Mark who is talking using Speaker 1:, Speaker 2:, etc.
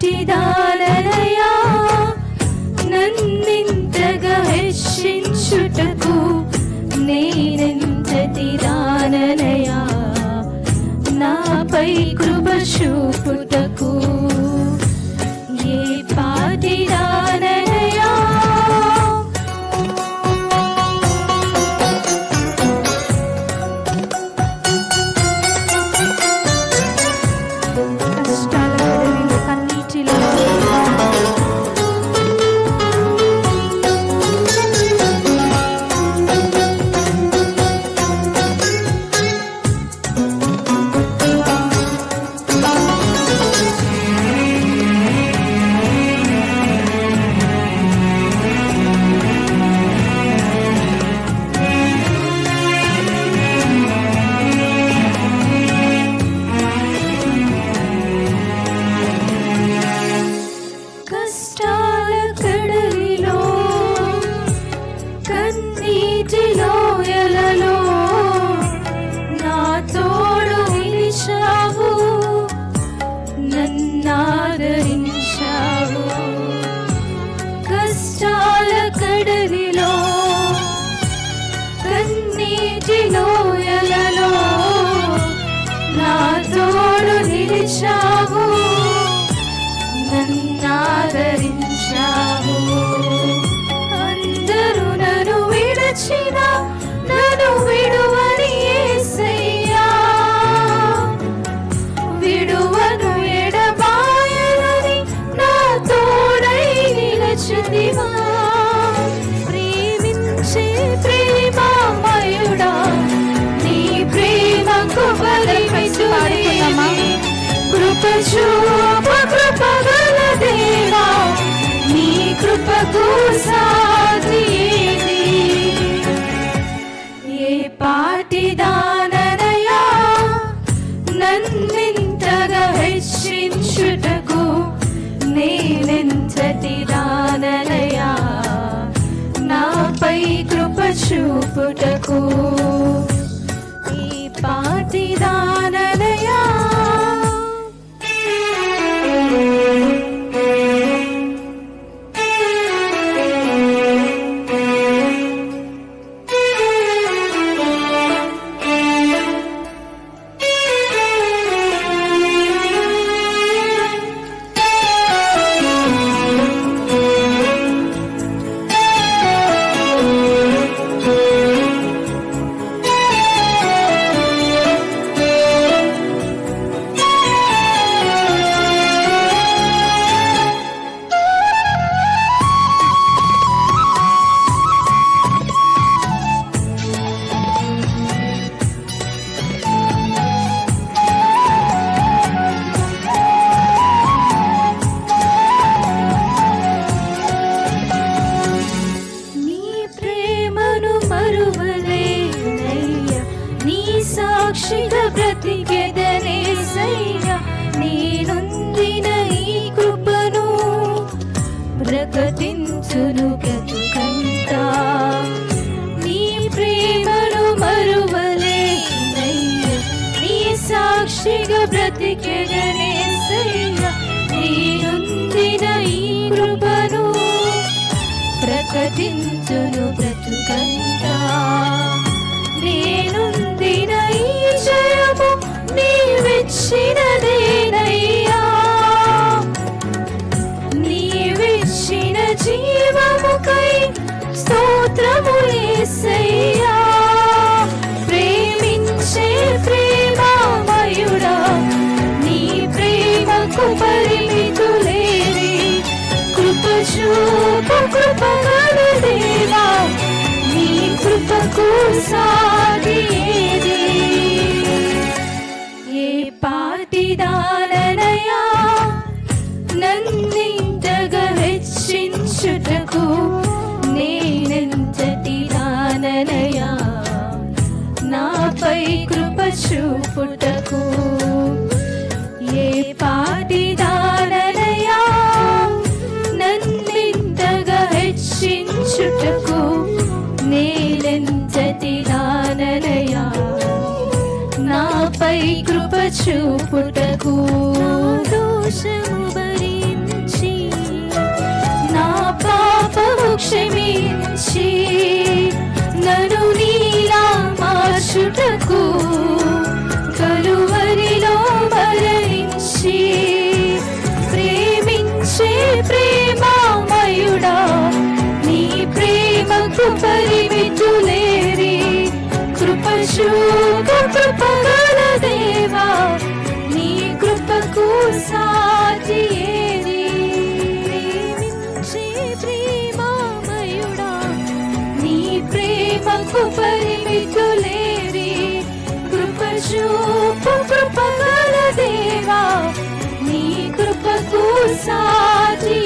Speaker 1: పాటిదాననయా నన్నింతగా హెచ్చించుటకు నేనెంతటి దాననయా నాపై కృప చూపుటకు ఏ పాటిదాననయా నన్నాదరించావు అందరూ నన్ను విడచినా నన్ను విడువని యేసయ్యా విడువను ఎడబాయనని నా తోడై నిలచితివా ప్రేమించే ప్రేమమయుడా నీ ప్రేమకు బలిమిస్తున్నా కృప చూపు కృపగల దేవా నీ కృపకు సాటి ఏది ఏ పాటిదాననయా నన్నింతగా హెచ్చించుటకు నేనెంతటి దాననయా నాపై కృప చూపుటకు ఈ పాటిదాననయా సాక్షిగా బ్రతికెదనేసయ్యా నేనొందిన ఈ కృపను ప్రకటించును బ్రతుకంతా నీ ప్రేమను మరువలేనయ్యా నీ సాక్షిగా బ్రతికెదనేసయ్యా నేనొందిన ఈ కృపను ప్రకటించును బ్రతుకంతా నేనుందిన ఈ జయము నీవిచ్చినదేనయ్యా నీవిచ్చిన జీవముకై స్తోత్రము యేసయ్యా ప్రేమించే ప్రేమమయుడా నీ ప్రేమకు పరిమితులేని కృప చూపు కృపగల దేవా నీ కృపకు సాటి ఏది ఏ పాటిదాననయా నన్నింతగా హెచ్చించుటకు నేనెంతటి దాననయా నాపై కృప చూపుటకు ఏ పాటిదాననయా నన్నింతగా హెచ్చించుటకు నేనెంతటి దాననయా నాపై కృప చూపుటకు దోషము భరించి చూపు కృపగల దేవా, నీ కృపకు సాటి ఏది? ప్రేమించే ప్రేమామయుడా, నీ ప్రేమకు పరిమితులేవి. కృప చూపు కృపగల దేవా, నీ కృపకు సాటి